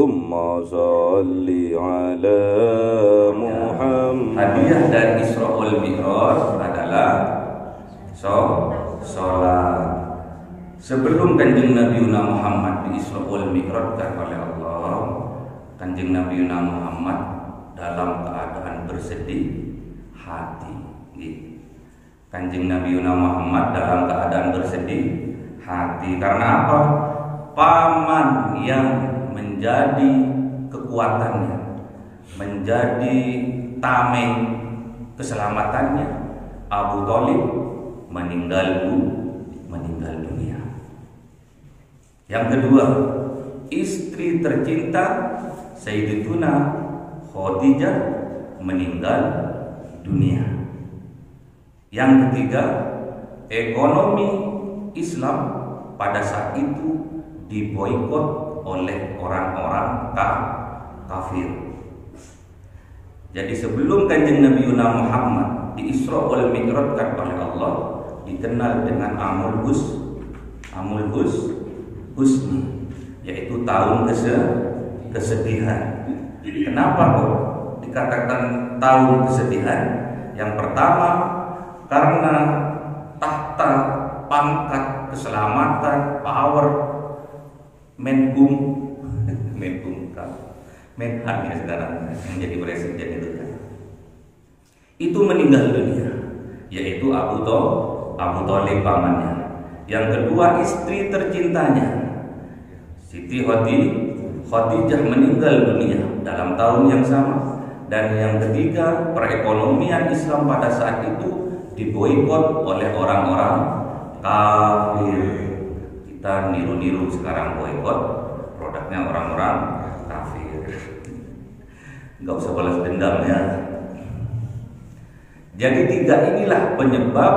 Summa salli ala Muhammad. Hadiah dari Isra wal Mi'raj adalah sholat. Sebelum Kanjeng Nabi Muhammad di Isra wal Mi'rajkan oleh Allah, Kanjeng Nabi Muhammad dalam keadaan bersedih hati. Kanjeng Nabi Muhammad dalam keadaan bersedih hati. Karena apa? Paman yang menjadi kekuatannya, menjadi tameng keselamatannya, Abu Thalib meninggal dunia. Yang kedua, istri tercinta Sayyidatuna Khadijah meninggal dunia. Yang ketiga, ekonomi Islam pada saat itu diboikot oleh orang-orang kafir. Jadi sebelum Kanjeng Nabi Muhammad di Isra wal Mi'rajkan oleh Allah, dikenal dengan Amul Husni, yaitu tahun kesedihan. Kenapa kok dikatakan tahun kesedihan? Yang pertama, karena tahta pangkat keselamatan, power, Menhan ya sekarang yang jadi presiden itu kan, itu meninggal dunia, yaitu Abu Thalib pamannya. Yang kedua, istri tercintanya Siti Khadijah meninggal dunia dalam tahun yang sama. Dan yang ketiga, perekonomian Islam pada saat itu diboikot oleh orang-orang kafir. Kita niru-niru sekarang boikot produknya orang-orang kafir. Nggak usah balas dendam ya. Jadi tiga inilah penyebab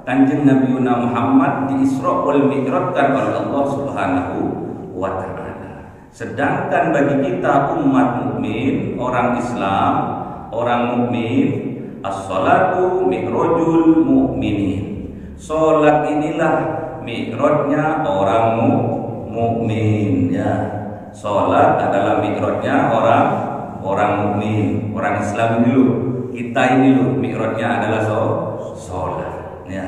Kanjeng Nabi Muhammad di Isra wal Mi'rajkan oleh Allah Subhanahu wa Ta'ala. Sedangkan bagi kita umat mukmin, orang Islam, orang mukmin, as-salatu mi'rajul mu'minin. Salat inilah mi'rajnya orang mukmin ya. Salat adalah mi'rajnya orang mukmin, orang Islam ini loh. Kita ini loh mi'rajnya adalah salat ya.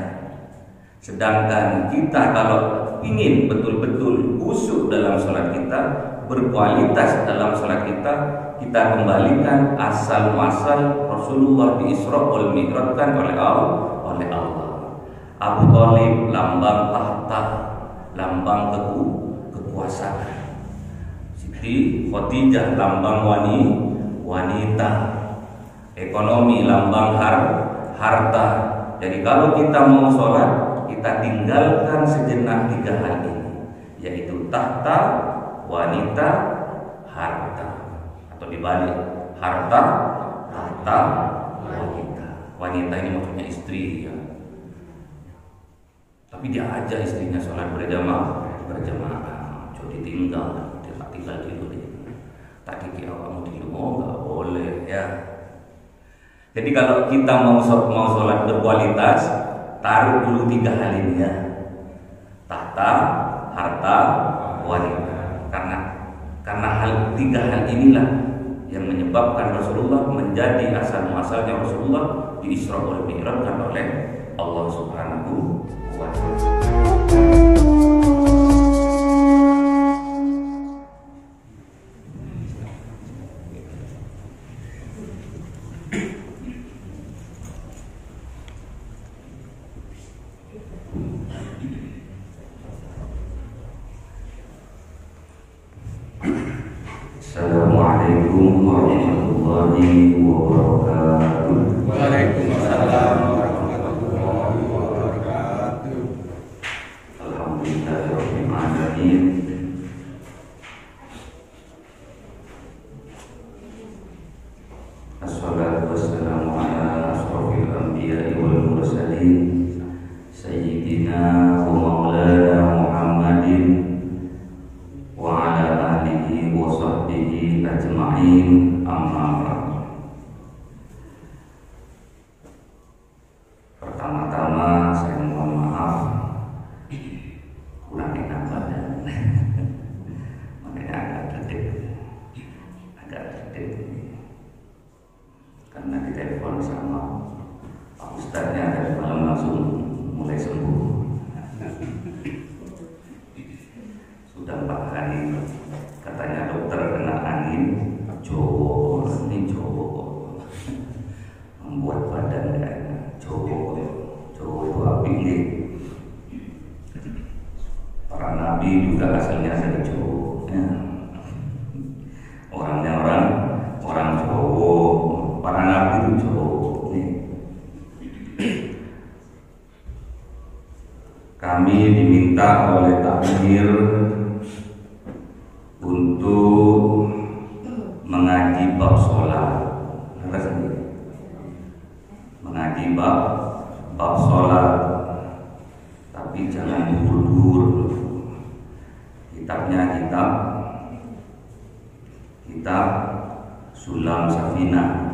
Sedangkan kita kalau ingin betul-betul khusyuk dalam salat kita, berkualitas dalam salat kita, kita kembalikan asal muasal Rasulullah di Isra wal Mi'rajkan oleh Allah. Abu Thalib lambang tahta, lambang kekuasaan. Siti Khadijah lambang wanita. Ekonomi lambang harta. Jadi kalau kita mau sholat, kita tinggalkan sejenak tiga hal ini, yaitu tahta, wanita, harta. Atau dibalik, harta, tahta, wanita. Wanita ini maksudnya istri ya. Tapi dia aja istrinya sholat berjamaah. Jadi tinggal, dia tak tinggal di rumah. Tak dikira kamu di rumah, nggak boleh ya. Jadi kalau kita mau sholat berkualitas, taruh dulu tiga hal ini ya: tahta, harta, wanita. Karena tiga hal inilah yang menyebabkan Rasulullah menjadi asal muasalnya Rasulullah di Isra wal Mi'rajkan oleh Allah Subhanahu wa Ta'ala. Assalamualaikum warahmatullahi wabarakatuh. Waalaikumsalam warahmatullahi wabarakatuh. Alhamdulillahirabbil alamin. Assalatu wassalamu ala asrofil anbiya'i wal mursalin sayyidina wa maulana Muhammadin wa ala alihi wa sahbihi ajma'in, amma ba'd. Pertama-tama saya mohon maaf kurang enak badan makanya agak detik. sama Pak Ustadznya dari malam langsung mulai sembuh. Sudah 4 hari katanya dokter kena angin Jowo, ini Jowo membuat badan kayaknya Jowo itu api nih. Para nabi juga asalnya dari Jowo ya. Orangnya orang Jowo, para nabi itu Jowo nih. Kami diminta oleh takmir untuk mengaji bab sholat. Mengaji bab sholat, tapi jangan dihulur. Kitabnya kitab Sulam Safinah.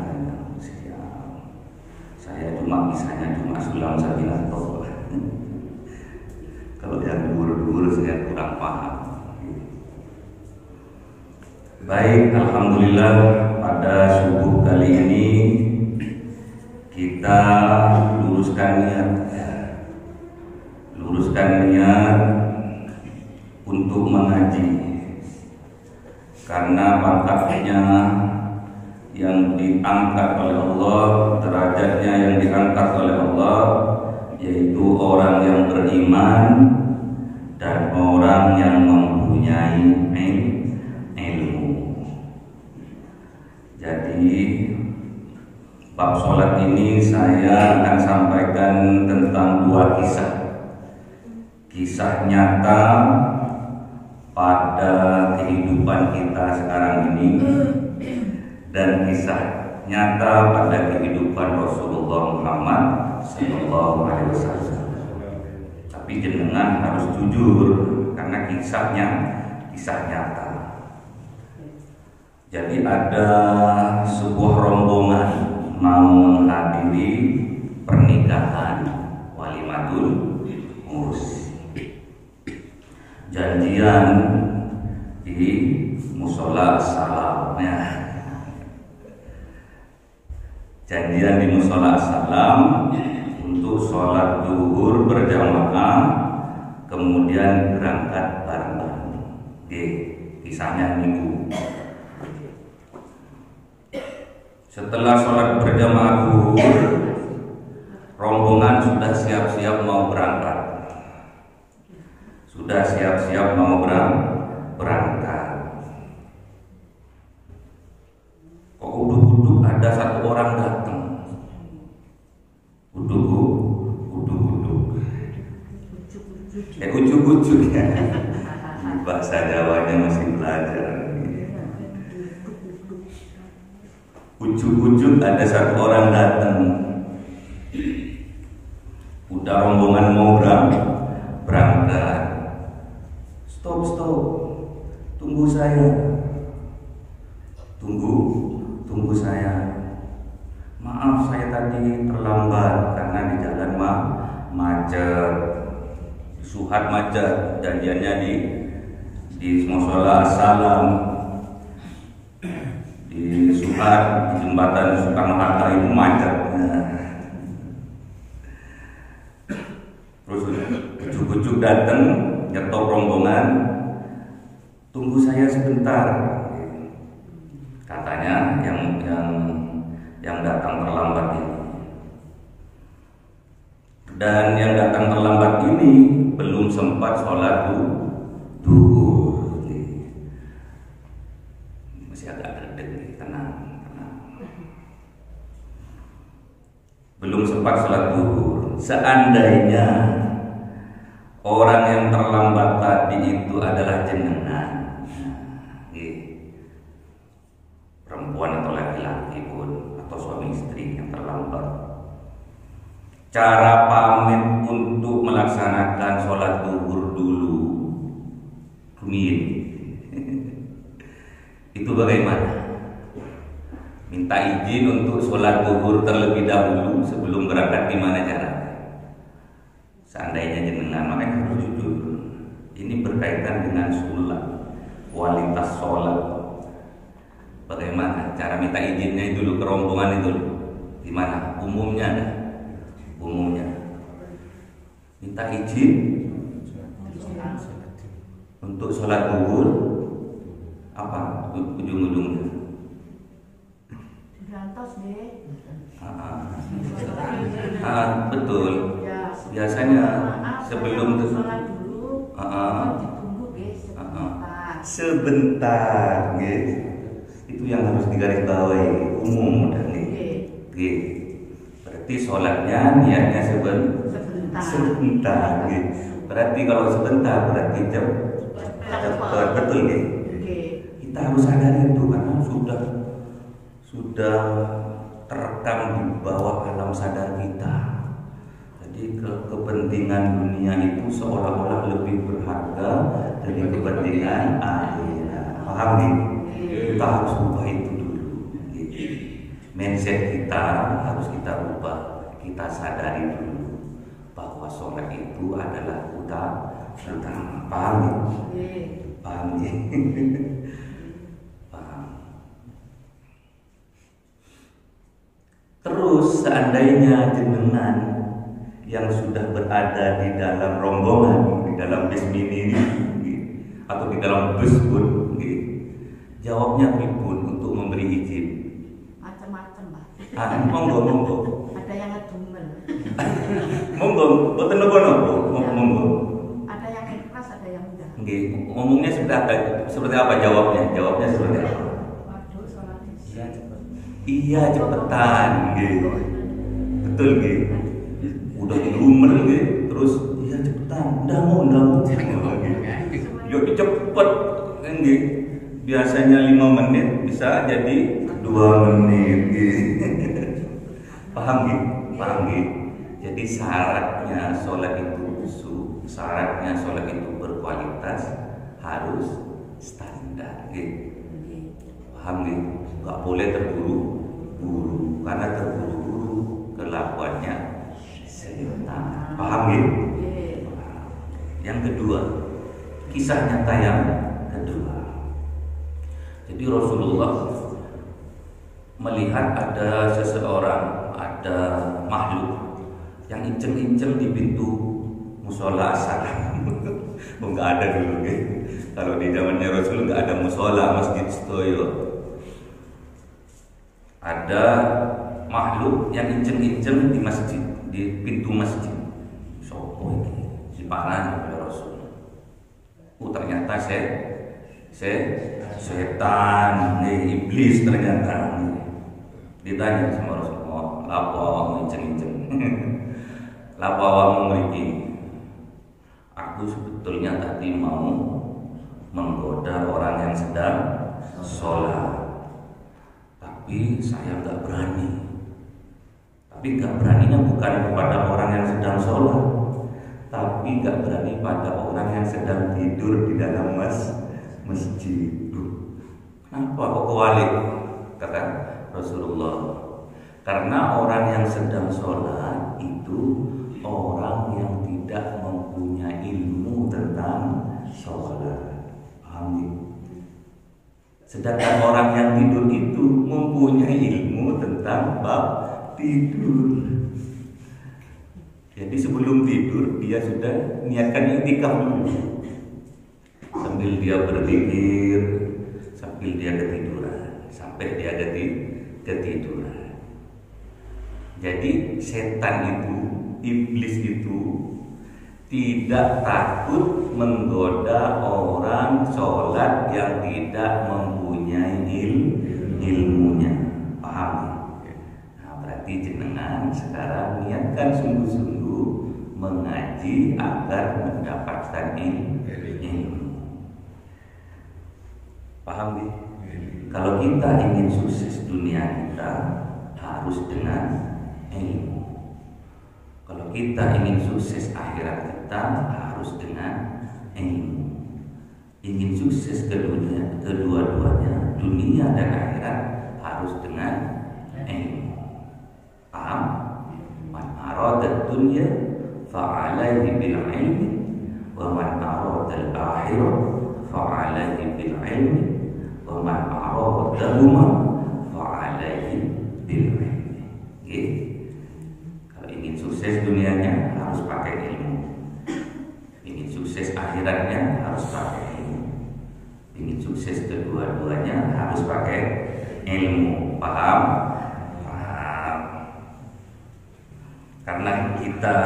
Saya misalnya cuma Sulam Safinah toh. Kalau yang dur saya kurang paham. Baik, alhamdulillah pada subuh kali ini kita luruskan niat untuk mengaji, karena pangkatnya yang diangkat oleh Allah, derajatnya yang diangkat oleh Allah, yaitu orang yang beriman dan orang yang mempunyai ilmu. Jadi bab sholat ini saya akan sampaikan tentang 2 kisah nyata pada kehidupan kita sekarang ini dan kisah nyata pada kehidupan Rasulullah Muhammad Sallallahu Alaihi Wasallam. Tapi jenengan harus jujur karena kisahnya kisah nyata. Jadi ada sebuah rombongan mau menghadiri pernikahan walimatul urus. Janjian di musola salam ya. Janjian di musola salam untuk sholat zuhur berjamaah, kemudian berangkat bareng-bareng. Kisahnya minggu. Setelah sholat berjamaah zuhur, rombongan sudah siap-siap mau berangkat. Berangkat. Kok uduk-uduk ada satu orang datang. Uduk-uduk. Ujuk-ujuk ya. Bahasa Jawanya masih belajar. Ujuk-ujuk ada satu orang datang. Udah rombongan mau berangkat. Stop. Tunggu saya. Tunggu saya. Maaf saya tadi terlambat karena di jalan macet. Suhat macet, janjiannya di musola salam. Di Suhat, di jembatan Soekarno-Hatta itu macet. Terus ujuk-ujuk datang, nyetop rombongan, tunggu saya sebentar, katanya yang datang terlambat ini. Dan yang datang terlambat ini belum sempat sholat duhur. Masih agak redek, tenang. Belum sempat sholat duhur. Seandainya orang yang terlambat tadi itu adalah jenengan, perempuan atau laki-laki pun, atau suami istri yang terlambat, cara pamit untuk melaksanakan sholat duhur dulu itu bagaimana? Minta izin untuk sholat duhur terlebih dahulu sebelum berangkat, gimana cara? Seandainya jenengan, makanya harus jujur. Ini berkaitan dengan sholat, kualitas sholat. Bagaimana cara minta izinnya dulu ke rombongan itu? Gimana? Umumnya ada. Umumnya minta izin untuk sholat zuhur apa ujung-ujungnya? Gantos deh. Betul. Biasanya sebelum sholat dulu, ditunggu guys sebentar, guys. Itu yang harus digarisbawahi umum dan nih. Berarti sholatnya niatnya sebentar, guys. Berarti kalau sebentar berarti cepat, betul guys. Kita harus sadari itu karena sudah terekam di bawah alam sadar kita. Jadi kepentingan dunia itu seolah-olah lebih berharga dari kepentingan akhirat. Paham nih? Kita harus ubah itu dulu. Mindset kita harus kita ubah. Kita sadari dulu bahwa sholat itu adalah utama. Paham nih? Paham nih? Terus seandainya jenengan yang sudah berada di dalam rombongan, di dalam bis mini ini, atau di dalam bus pun, jawabnya pripun untuk memberi izin? Macam-macam, Pak. Monggo. Ada yang ngedumel. Monggo, boten nopo-nopo, monggo. Ada yang ikhlas, ada yang enggak. Ngomongnya seperti apa jawabnya? Jawabnya seperti apa? Waduh, sholat Iya cepetan, betul udah dilumel terus iya cepetan, ndak mau yuk cepet biasanya 5 menit bisa jadi 2 menit paham jadi syaratnya sholat itu syaratnya sholat itu berkualitas harus standar paham nggak boleh terburu-buru karena terburu-buru kelakuannya setan. Paham Yang kedua, kisah nyata yang kedua. Jadi Rasulullah melihat ada seseorang, ada makhluk yang inceng-inceng di pintu musola salam. Nggak ada dulu Kalau di zamannya Rasul nggak ada musola, masjid stoyo. Ada makhluk yang inceng-inceng di masjid, di pintu masjid. Sopo iki? Dipangan oleh Rasul. Ternyata setan, iblis ternyata. Ditanya sama Rasulullah, "Lapo awakmu inceng-inceng?" "Lapo awakmu mriki?" "Aku sebetulnya tadi mau menggoda orang yang sedang sholat. Tapi saya nggak berani. Tapi nggak beraninya bukan kepada orang yang sedang sholat, tapi nggak berani pada orang yang sedang tidur di dalam masjid. Kenapa kok kewalik?" Kata Rasulullah, "Karena orang yang sedang sholat itu orang yang tidak mempunyai ilmu tentang sholat." Paham? Sedangkan orang yang tidur itu mempunyai ilmu tentang bab tidur. Jadi sebelum tidur dia sudah niatkan i'tikaf dulu. Sambil dia berzikir, sambil dia ketiduran, sampai dia ketiduran. Jadi setan itu, iblis itu tidak takut menggoda orang sholat yang tidak mempunyai ilmunya. Paham? Nah, berarti jenengan sekarang niatkan sungguh-sungguh mengaji agar mendapatkan ilmu. Paham? Kalau kita ingin sukses dunia kita harus dengan ilmu. Kalau kita ingin sukses akhirat kita harus dengan ilmu. Ingin sukses kedua-duanya, dunia dan akhirat harus dengan ilmu. Paham? Man arada dunya fa'alaihi bil ilmi wa man arada al akhirah fa'alaihi bil ilmi wa man aradahuma fa'alaihi bil ilmi. sukses kedua-duanya harus pakai ilmu. Paham? Paham. Karena kita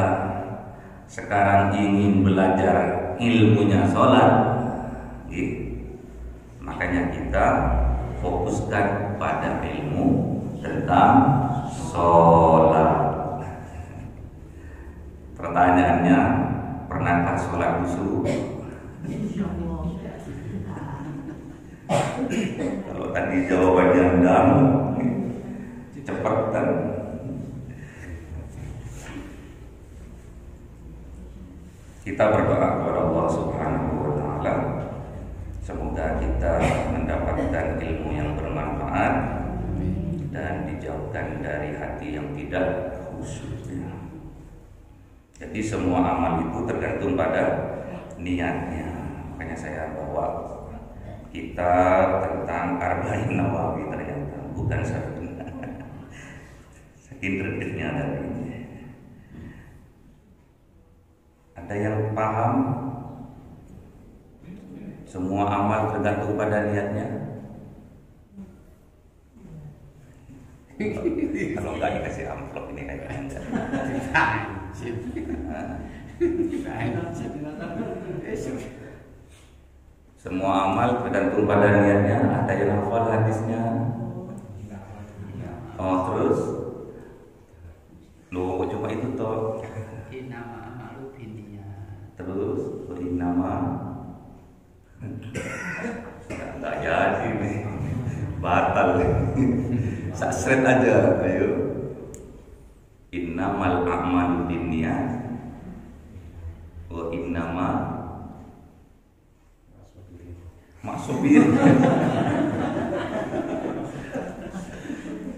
sekarang ingin belajar ilmunya sholat, makanya kita fokuskan pada ilmu tentang sholat. Pertanyaannya, pernahkah sholat khusyuk? Kalau tadi jawabannya enggak, cepat kan? Kita berdoa kepada Allah Subhanahu wa Ta'ala, semoga kita mendapatkan ilmu yang bermanfaat dan dijauhkan dari hati yang tidak khusyuk. Jadi semua amal itu tergantung pada niatnya. Makanya saya bawa kitab tentang Arba'in Nawawi, ternyata bukan Sayyidina. Saking terdetiknya dari ini. Ada yang paham? Semua amal tergantung pada niatnya. Kalau nggak dikasih amplop ini kayak anda. Semua amal tergantung pada niatnya. Ada yang hafal hadisnya? Oh terus? Loh kok cuma itu toh? Terus nama nggak jadi nih, batal. Sasret aja, ayo. Innamal a'malu binniyat wa innama maksubir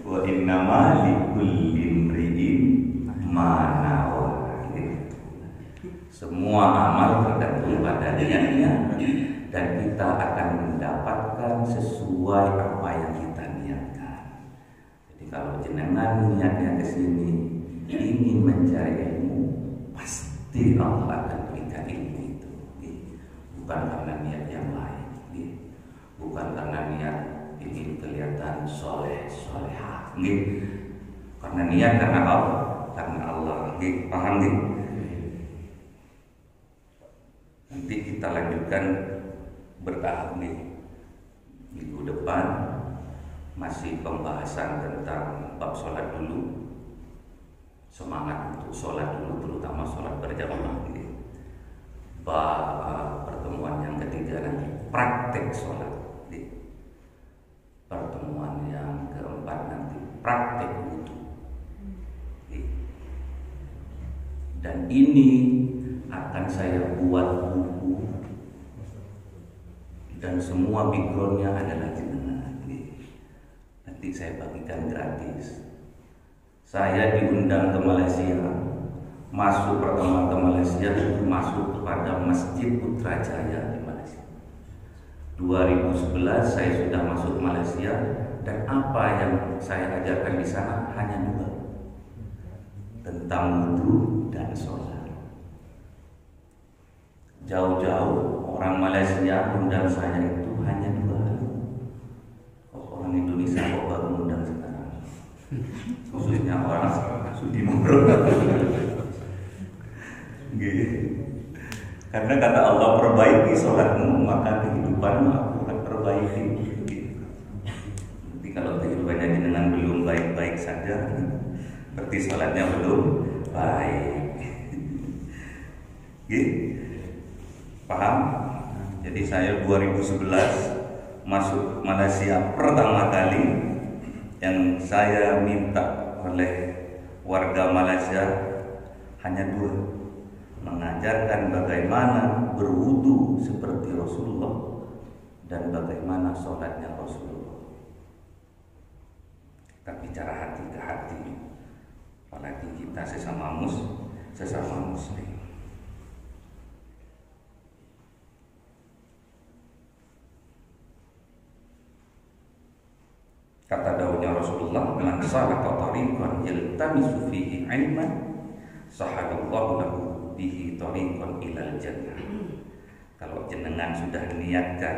wa innama likulli imri'in ma nawa. Semua amal tergantung pada niatnya, dan kita akan mendapatkan sesuai apa yang kita niatkan. Jadi kalau jenengan niatnya ke sini ingin mencari ilmu, pasti Allah akan berikan ilmu itu. Bukan karena niat yang lain, bukan karena niat ingin kelihatan soleh solehah, karena niat karena Allah, paham nih? Nanti kita lanjutkan bertahap nih. Minggu depan masih pembahasan tentang bab sholat dulu. Semangat untuk sholat dulu, terutama sholat berjamaah. Pertemuan yang ketiga nanti praktek sholat. Pertemuan yang keempat nanti praktek wudhu. Dan ini akan saya buat buku, dan semua backgroundnya adalah jenengan. Nanti saya bagikan gratis. Saya diundang ke Malaysia, masuk pertemuan ke Malaysia itu masuk kepada Masjid Putrajaya di Malaysia. 2011 saya sudah masuk Malaysia, dan apa yang saya ajarkan di sana hanya 2, tentang wudhu dan sholat. Jauh-jauh orang Malaysia undang saya itu hanya 2. Orang Indonesia kok baru undang sekarang, khususnya orang Sudi Moro. Karena kata Allah, perbaiki sholatmu maka kehidupanmu aku akan perbaiki. Jadi kalau kehidupannya jenengan belum baik-baik saja, berarti sholatnya belum baik. Paham? Jadi saya 2011 masuk Malaysia pertama kali, yang saya minta oleh warga Malaysia hanya 2, mengajarkan bagaimana berwudu seperti Rasulullah dan bagaimana sholatnya Rasulullah. Kita bicara hati ke hati, apalagi kita sesama muslim. Kata daunya Rasulullah, "Man salaka tariqan yaltamisu fihi 'ilman, sahadallahu lahu bihi tariqan ilal jannah." Kalau jenengan sudah niatkan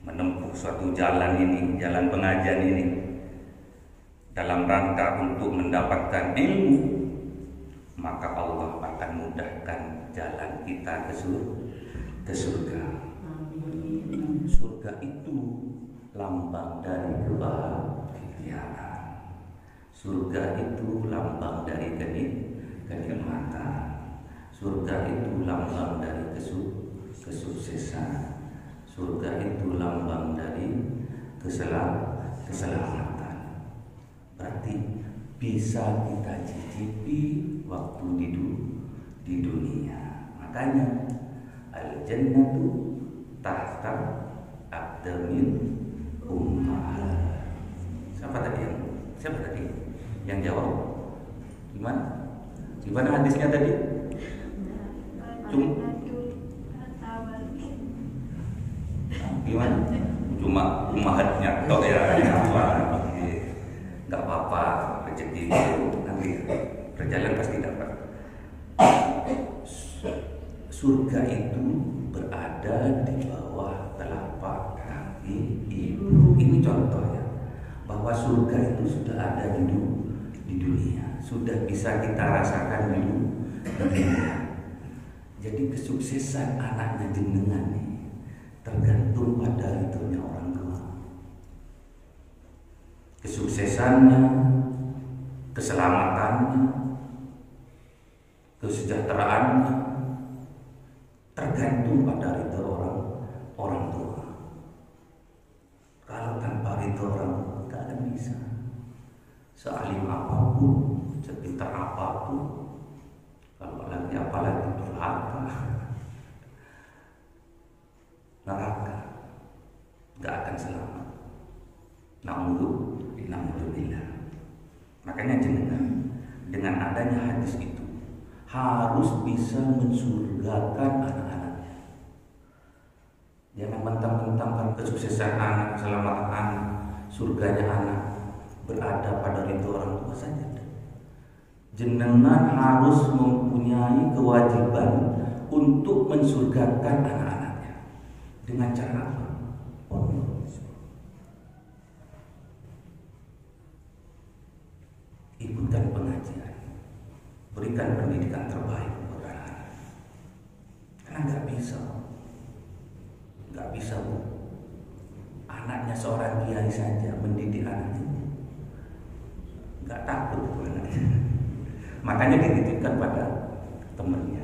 menempuh suatu jalan ini, jalan pengajian ini, dalam rangka untuk mendapatkan ilmu, maka Allah akan mudahkan jalan kita ke surga. Surga itu lambang dari kebahagiaan. Surga itu lambang dari kenikmatan. Surga itu lambang dari kesuksesan. Surga itu lambang dari keselamatan. Berarti bisa kita cicipi waktu di dunia. Makanya al-jannatu tahta aqdamil ummahat. Siapa tadi yang jawab? Gimana hadisnya tadi? Gimana? Cuma ummahatnya tok ya. Enggak apa-apa, rezeki itu nanti berjalan pasti dapat. Surga itu berada di bawah telapak kaki ibu. Ini contohnya bahwa surga itu sudah ada di dunia, sudah bisa kita rasakan di dunia. Jadi kesuksesan anaknya jenengan nih tergantung pada ridhonya orang tua. Kesuksesannya, keselamatannya, kesejahteraannya tergantung pada ridho orang tua. Kalau tanpa ridho orang tua tidak akan bisa. Sealim apapun, sepintar apapun, apalagi durhaka, neraka, nggak akan selamat. Na'udzubillah. Makanya jenengan dengan adanya hadis itu harus bisa mensurgakan anak-anaknya. Jangan mentang-mentang kesuksesan anak, keselamatan anak, surganya anak berada pada ridho orang tua saja. Jenengan harus mempunyai kewajiban untuk mensurgakan anak-anaknya. Dengan cara apa? Ikutkan pengajian, berikan pendidikan terbaik buat anak. Karena nggak bisa Bu. Anaknya seorang kiai saja mendidik anaknya, nggak takut Bu anaknya. Makanya dititipkan pada temannya.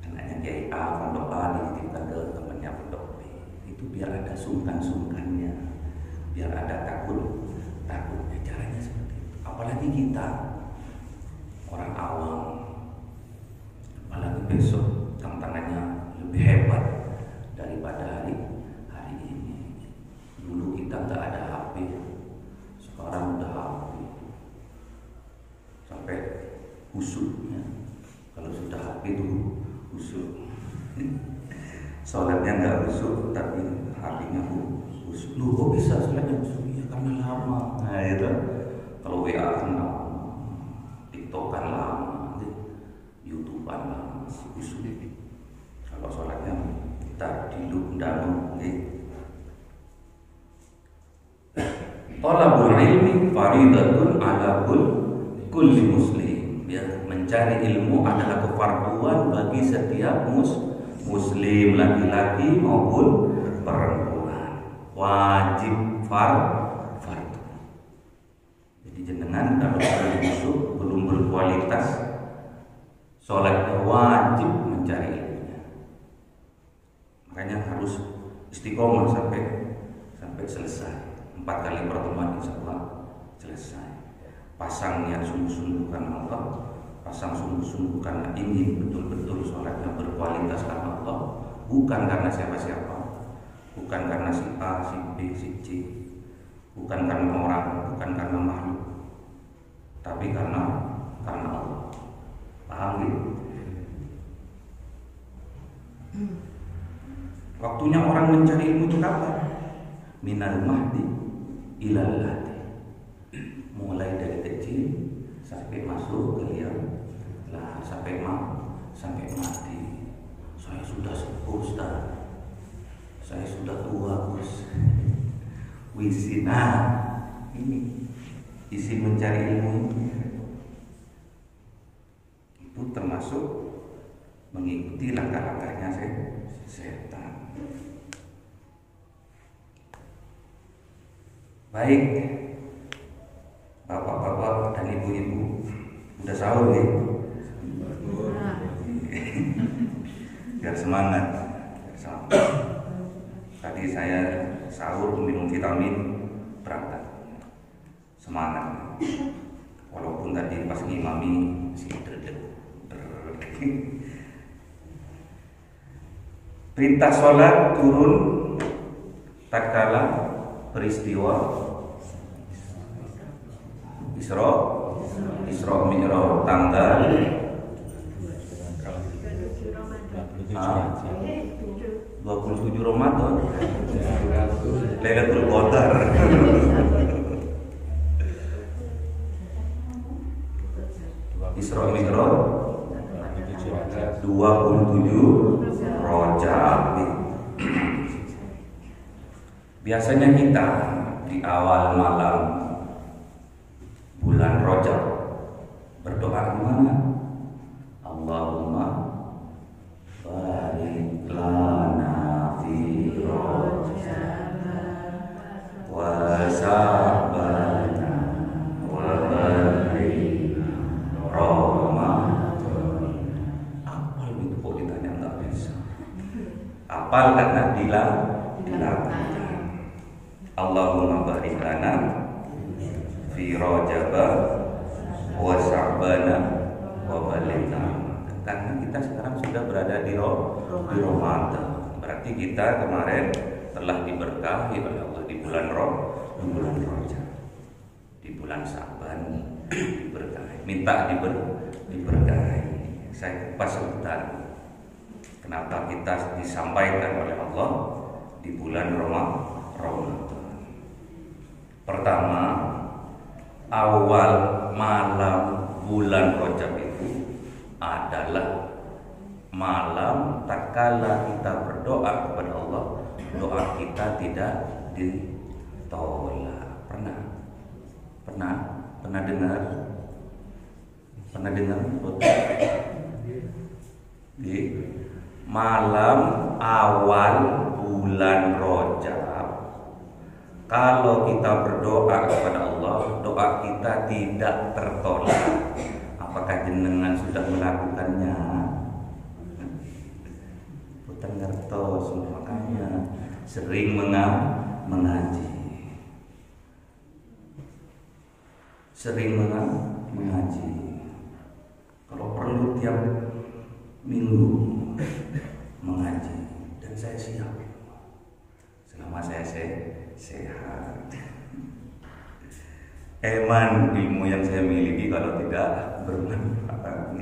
Anaknya kiai A, pondok A dititipkan ke temannya pondok B. Itu biar ada sungkan-sungkannya, biar ada takutnya. Caranya seperti itu. Apalagi kita orang awam, apalagi besok tantangannya lebih hebat daripada hari ini. Dulu kita nggak ada HP, sekarang udah HP. Sampai khusyuknya, kalau sudah HP itu khusyuk. Sholatnya nggak khusyuk, tapi HP-nya khusyuk. Lu kok bisa sholatnya khusyuk? Ya karena lama. Nah itu. Kalau WA kan lama, TikTok kan lama, YouTube-an lama, khusyuk. Kalau sholatnya kita diluk dalam. Talabul ilmi faridatun ala kulli muslim. Ya, mencari ilmu adalah kefarduan bagi setiap muslim, laki-laki maupun perempuan. Wajib fardu. Jadi jenengan kalau belum berkualitas, sholatnya wajib mencari ilmunya. Makanya harus istiqomah sampai selesai. 4 kali pertemuan insya Allah selesai. Pasang niat sungguh-sungguh karena Allah, pasang sungguh-sungguh karena ingin betul-betul sholatnya berkualitas karena Allah, bukan karena siapa-siapa, bukan karena si A, si B, si C, bukan karena orang, bukan karena makhluk, tapi karena Allah. Paham gitu? Waktunya orang mencari ilmu itu kapan? Minal mahdi ilal lahdi. Mulai dari kecil sampai masuk ke liang lahat, sampai mati. Saya sudah sepuh Ustaz, Saya sudah tua, Gus. Wisin, ini izin mencari ilmu itu termasuk mengikuti langkah-langkahnya setan. Baik, bapak-bapak dan ibu-ibu, udah sahur nih? Biar semangat. Tadi saya sahur minum vitamin, berangkat semangat. Walaupun tadi pas ngimami masih perintah sholat turun tatkala peristiwa Isra Mi'raj tanggal 27 Ramadan, Lailatul Qadar. Isra Mi'raj 27 Rajab. Biasanya kita di awal malam bulan Rajab berdoa kemana? Allahumma barik lana fi Rajab wa sabana wa barik Ramadan. Apa itu kok ditanya nggak bisa? Apal karena dilakukan. Allahumma barik lana fi Rajab wa sabana wa baligna. Karena kita sekarang sudah berada di Ramadan. Berarti kita kemarin telah diberkahi oleh Allah di bulan Rajab. Di bulan Sa'ban diberkahi. Minta diberkahi. Saya kupas sebentar. Kenapa kita disampaikan oleh Allah di bulan Ramadan? Pertama, awal malam bulan Rajab itu adalah malam tatkala kita berdoa kepada Allah, doa kita tidak ditolak. Pernah dengar? Di malam awal bulan Rajab, kalau kita berdoa kepada Allah, doa kita tidak tertolak. Apakah jenengan sudah melakukannya? Putar ngertos, makanya sering mengaji. Kalau perlu tiap minggu mengaji, dan saya siap selama saya sehat. Eman ilmu yang saya miliki kalau tidak bermanfaat,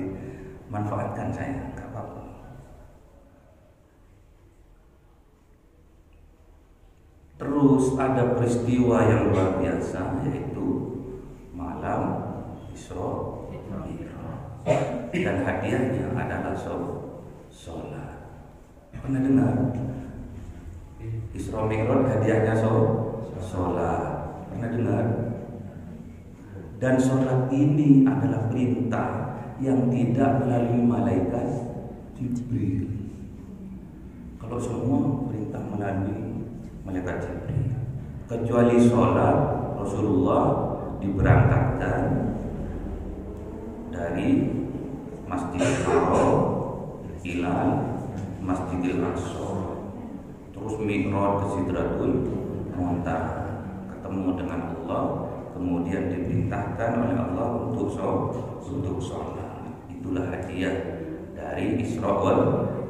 manfaatkan saya, nggak apa-apa. Terus ada peristiwa yang luar biasa, yaitu malam Isra Mi'raj, dan hadiahnya adalah sholat. Pernah dengar? Isra Mi'raj hadiahnya sholat. Pernah dengar? Dan sholat ini adalah perintah yang tidak melalui malaikat Jibril. Kalau semua perintah melalui malaikat Jibril, kecuali sholat, Rasulullah diberangkatkan dari Masjidil Haram ila Masjidil Aqsa, terus Mi'raj ke Sidratul Muntaha, ketemu dengan Allah, kemudian diperintahkan oleh Allah untuk sholat. Itulah hadiah dari Isra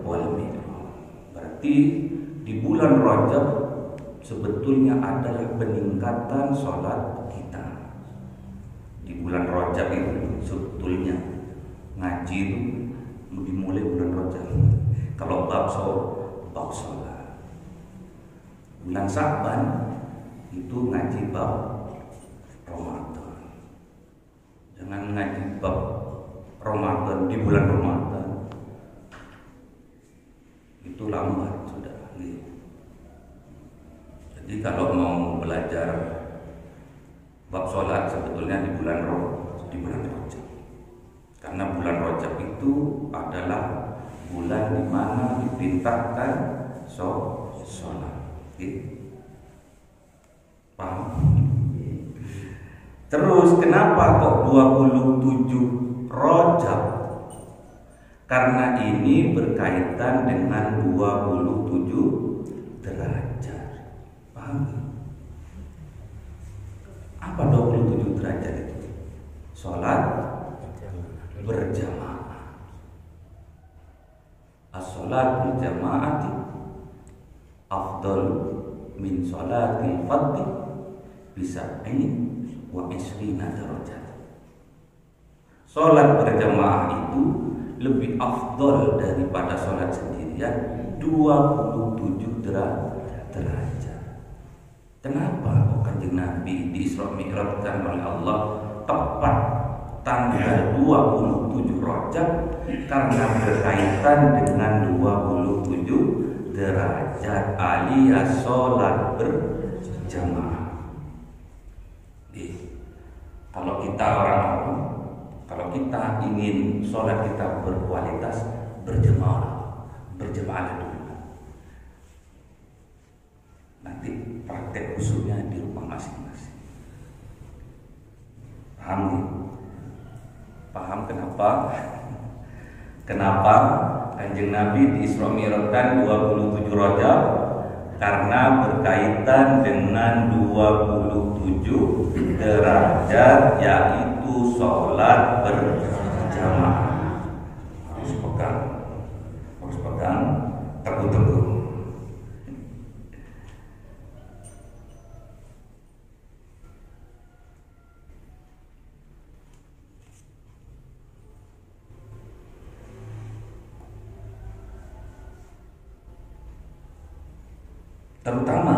wal Mi'raj. Berarti di bulan Rajab sebetulnya adalah peningkatan sholat kita. Di bulan Rajab itu sebetulnya ngaji itu dimulai bulan Rajab. Kalau bab sholat. Bulan Sa'ban itu ngaji bab Ramadan. Jangan ngaji bab Ramadan di bulan Ramadan. Itu lambat sudah. bab sholat sebetulnya di bulan Rajab. Karena bulan Rajab itu adalah bulan di mana diperintahkan sholat. Paham? Terus kenapa kok 27 Rajab? Karena ini berkaitan dengan 27 derajat. Paham? Apa 27 derajat itu? Sholat berjamaah. As-sholat berjamaah afdal min sholatil fardhi bisa ini wa isrina darajat. Sholat berjamaah itu lebih afdal daripada sholat sendirian 27 derajat. Kenapa kok Kanjeng Nabi di Isra Mi'rajkan oleh Allah tepat tanggal 27 Rajab? Karena berkaitan dengan 27 derajat alias sholat berjamaah. Kalau kita orang awam, kalau kita ingin sholat kita berkualitas, berjamaah dulu. Nanti praktek khususnya di rumah masing-masing. Paham? Paham kenapa? Kenapa Kanjeng Nabi di Isra Mi'rajkan 27 Rajab? Karena berkaitan dengan 27 derajat, yaitu sholat berjamaah. Harus pegang teguh-teguh. Terutama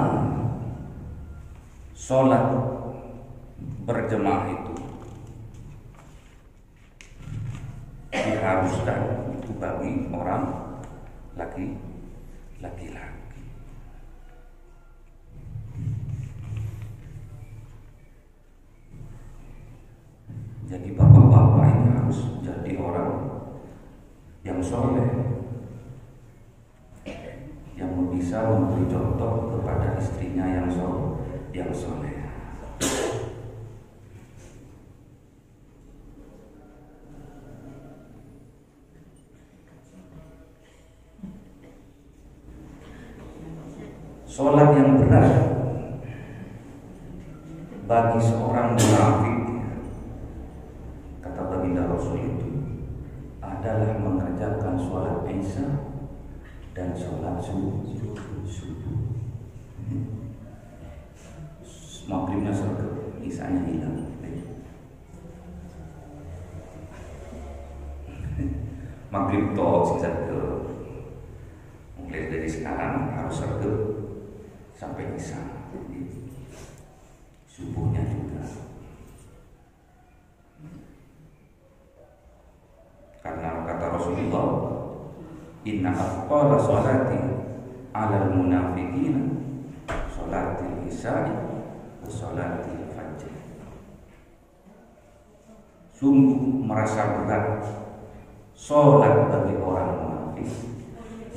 sholat berjamaah itu diharuskan itu bagi orang laki-laki. Jadi bapak-bapak ini harus jadi orang yang soleh, yang bisa memberi contoh kepada istrinya yang soleh. Sholat yang berat bagi seorang munafik, kata baginda Rasul itu, adalah mengerjakan sholat Isya dan sholat subuh. Maghribnya sergap, Isyanya hilang. Maghrib toh sisa ke, mulai dari sekarang harus sergap sampai Isya. Subuhnya juga. Karena kata Rasulullah, inna afqala sholati alal munafiqina sholatil isya'i wa sholatil fajr. Sungguh merasa berat sholat bagi orang munafik,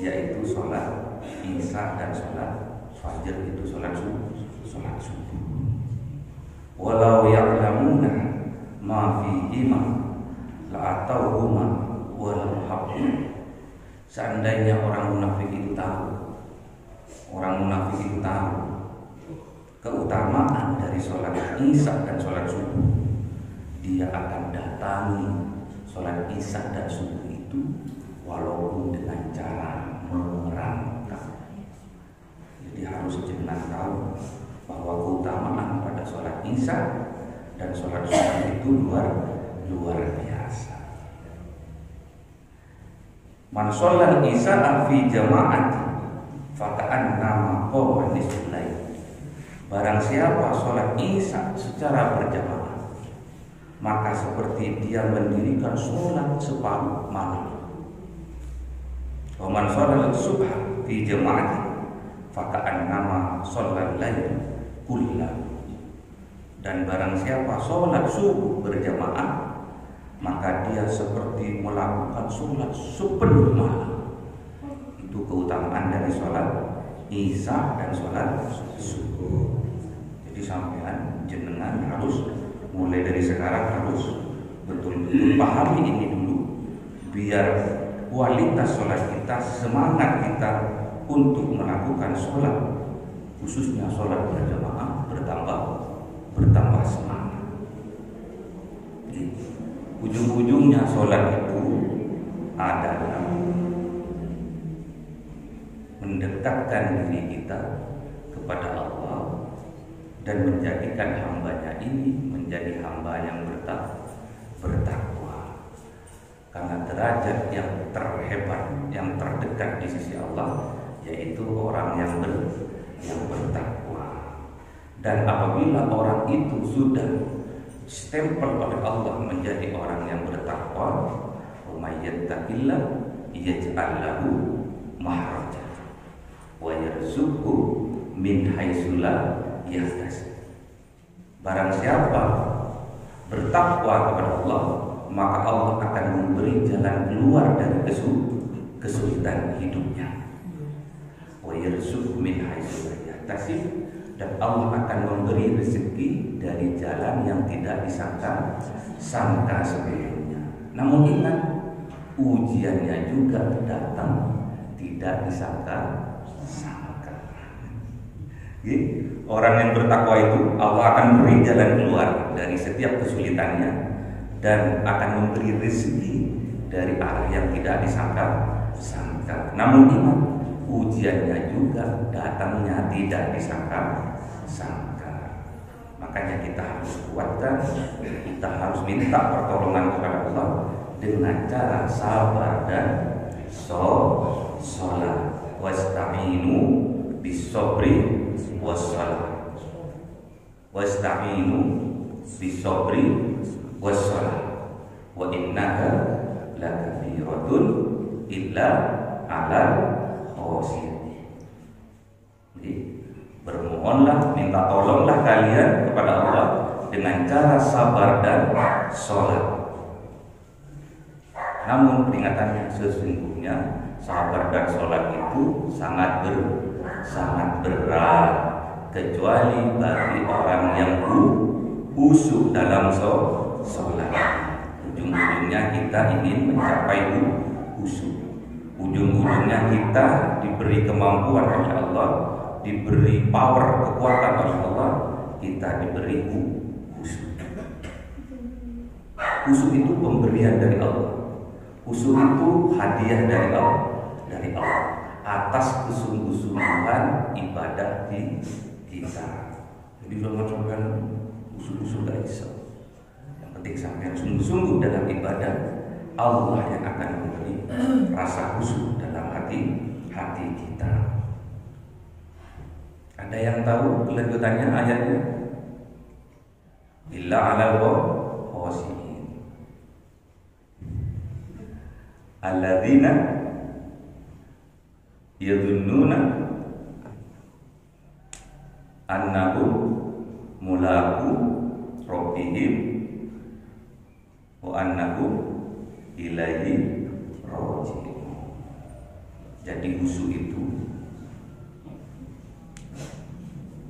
yaitu sholat isya dan sholat fajr, itu sholat subuh. Walau ya'lamuna ma fihima la'atauhuma walau habbu. Seandainya orang munafik itu tahu, keutamaan dari sholat isya dan sholat subuh, dia akan datangi sholat isya dan subuh itu walaupun dengan cara merangkak. Jadi harus jelas tahu bahwa keutamaan pada sholat isya dan sholat subuh itu luar biasa. Man sholal isya'a fi jama'ati faka'annama qama nisfal lail. Barang siapa sholat isya secara berjamaah, maka seperti dia mendirikan sholat separuh malam. Wa man sholal subha fi jama'ati faka'annama sholal lail kullahu. Dan barang siapa sholat subuh berjamaah, maka dia seperti melakukan sholat sepenuh malam. Itu keutamaan dari sholat Isya dan sholat subuh. Jadi sampean jenengan harus mulai dari sekarang harus betul-betul pahami ini dulu, biar kualitas sholat kita, semangat kita untuk melakukan sholat, khususnya sholat berjamaah bertambah semangat. Ujung-ujungnya sholat itu adalah mendekatkan diri kita kepada Allah dan menjadikan hambanya ini menjadi hamba yang bertakwa. Karena derajat yang terhebat, yang terdekat di sisi Allah yaitu orang yang bertakwa. Dan apabila orang itu sudah stempel oleh Allah menjadi orang yang bertakwa, "May yattaqillah yaj'al lahu makhraja wa yarzuqhu min haitsu la yahtasib." Barang siapa bertakwa kepada Allah, maka Allah akan memberi jalan keluar dari kesulitan hidupnya. Wa yarzuqhu min haitsu la yahtasib, dan Allah akan memberi rezeki dari jalan yang tidak disangka sebelumnya. Namun ingat, ujiannya juga datang tidak disangka-sangka. Orang yang bertakwa itu Allah akan beri jalan keluar dari setiap kesulitannya dan akan memberi rezeki dari arah yang tidak disangka-sangka. Namun ingat, ujiannya juga datangnya tidak disangka-sangka. Makanya kita harus kuatkan, kita harus minta pertolongan kepada Allah dengan cara sabar dan sholat. Wasta'inu bis-sabri was-shalah. Wasta'inu bis-sabri was-shalah. Wa innaka lakabiratun illa 'alal khawasiyah. Jadi bermohonlah, minta tolonglah kalian kepada Allah dengan cara sabar dan sholat. Namun peringatannya, sesungguhnya sabar dan sholat itu sangat berat, kecuali bagi orang yang khusyuk dalam sholat. Ujung-ujungnya kita ingin mencapai khusyuk. Ujung-ujungnya kita diberi kemampuan oleh Allah, diberi power, kekuatan oleh Allah, kita diberi khusyuk. Khusyuk itu pemberian dari Allah. Khusyuk itu hadiah dari Allah, atas kesungguh-sungguhan ibadah kita. Jadi jangan sampai khusyuk gak bisa. Yang penting sampai sungguh-sungguh dalam ibadah, Allah yang akan memberi rasa khusyuk dalam hati kita. Ada yang tahu kelanjutannya ayatnya? Illa 'alal khawasiyyin alladzina yadhunnuna annahum mulaqu rabbihim wa annahum ilaihi raji'un. Jadi khusyuk itu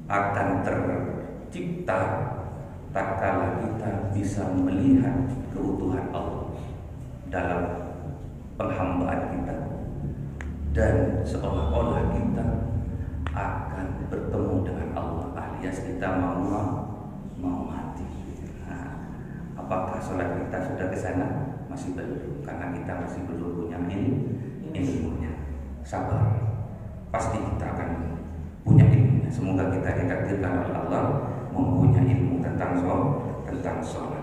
akan tercipta tatkala kita bisa melihat keutuhan Allah dalam penghambaan kita, dan seolah-olah kita akan bertemu dengan Allah, alias kita mau mati. Nah, apakah sholat kita sudah ke sana? Masih belum, karena kita masih belum punya ilmunya. Sabar, pasti kita akan punya ilmunya. Semoga kita ditakdirkan oleh Allah mempunyai ilmu tentang sholat.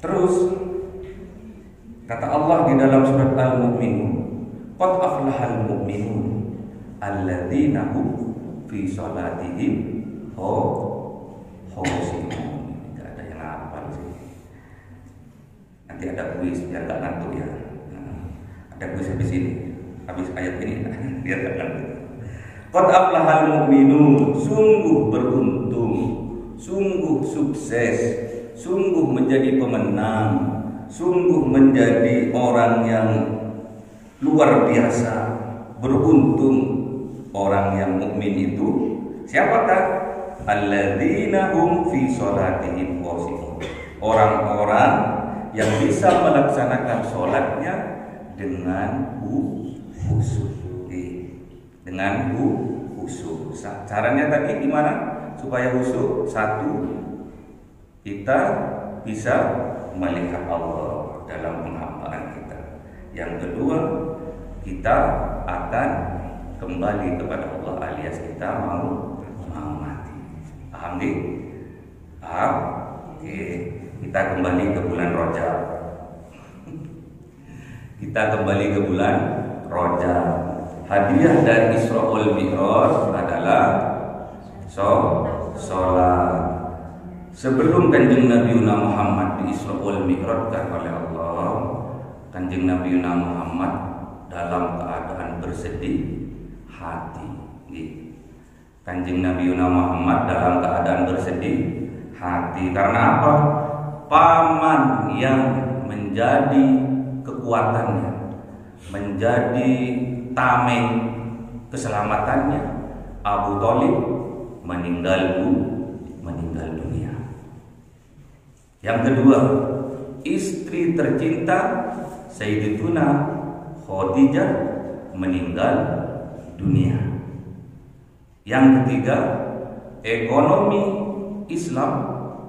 Terus kata Allah di dalam surat Al-Mu'minun, qad aflahal mu'minun alladzina hum fi sholatihim khashi'un. Tidak ada yang hafal sih. Nanti ada kuis biar gak ngantuk ya. Ada kuis habis ini, habis ayat ini biar gak ngantuk. Qad aflahal mu'minun, sungguh beruntung menjadi orang yang luar biasa, beruntung orang yang mukmin itu. Siapakah? Alladzina hum fi sholatihim khashi'un. Orang-orang yang bisa melaksanakan sholatnya dengan khusyuk. Dengan khusyuk. Caranya tadi gimana? Supaya khusyuk. Satu, kita bisa melihat Allah dalam penghambaan kita. Yang kedua, kita akan kembali kepada Allah alias kita mau mati. Paham nih? Paham? Oke. Kita kembali ke bulan Rajab. Kita kembali ke bulan Rajab. Hadiah dari Isra wal Mi'raj adalah sholat. Sebelum Kanjeng Nabi Muhammad di Isra wal Mi'rajkan oleh Allah, Kanjeng Nabi Muhammad dalam keadaan bersedih hati. Kanjeng Nabi Muhammad dalam keadaan bersedih hati. Karena apa? Paman yang menjadi kekuatannya, menjadi tameng keselamatannya, Abu Thalib meninggal dunia. Yang kedua, istri tercinta Sayyidatuna Khadijah meninggal dunia. Yang ketiga, ekonomi Islam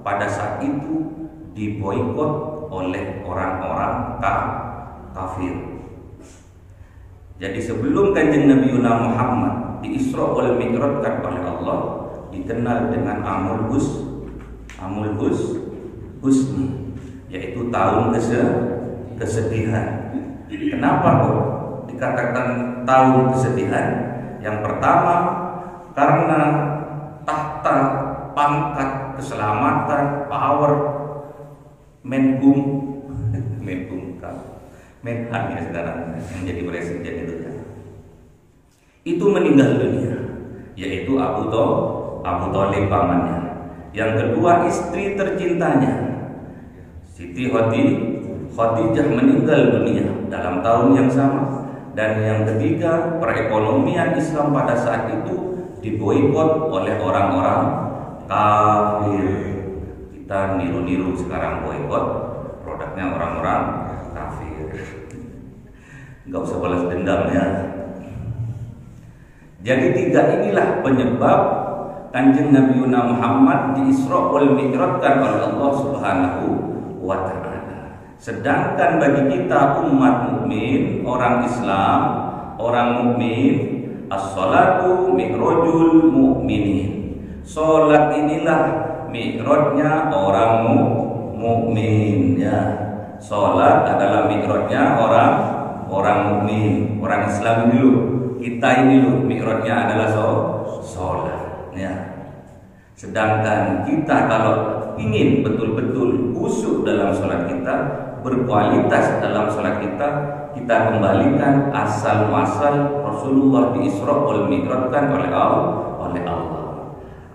pada saat itu diboikot oleh orang-orang kafir. Jadi sebelum Kanjeng Nabi Muhammad di Isra wal Mi'rajkan oleh Allah, dikenal dengan Amul Husni, yaitu tahun kesedihan. Kenapa kok dikatakan tahun kesedihan? Yang pertama, karena tahta, pangkat, keselamatan, power Menhan ya sekarang yang jadi presiden itu meninggal dunia, yaitu Abu Thalib pamannya. Yang kedua, istri tercintanya Siti Khadijah meninggal dunia dalam tahun yang sama. Dan yang ketiga, perekonomian Islam pada saat itu diboikot oleh orang-orang kafir. Kita niru-niru sekarang boikot produknya orang-orang kafir. Enggak usah balas dendam ya. Jadi tiga inilah penyebab Kanjeng Nabi Muhammad di Isra wal Mi'rajkan oleh Allah Subhanahu wa taala. Sedangkan bagi kita umat mukmin, orang Islam, orang mukmin, as-salatu mi'rajul mu'minin. Salat inilah mi'rajnya orang mukmin ya. Salat adalah mi'rajnya orang mukmin, orang Islam ini loh. Kita ini loh mi'rajnya adalah salat ya. Sedangkan kita kalau ingin betul-betul khusyuk dalam salat kita, berkualitas dalam salat kita, kita kembalikan asal muasal Rasulullah di Isra wal Mi'rajkan oleh Allah.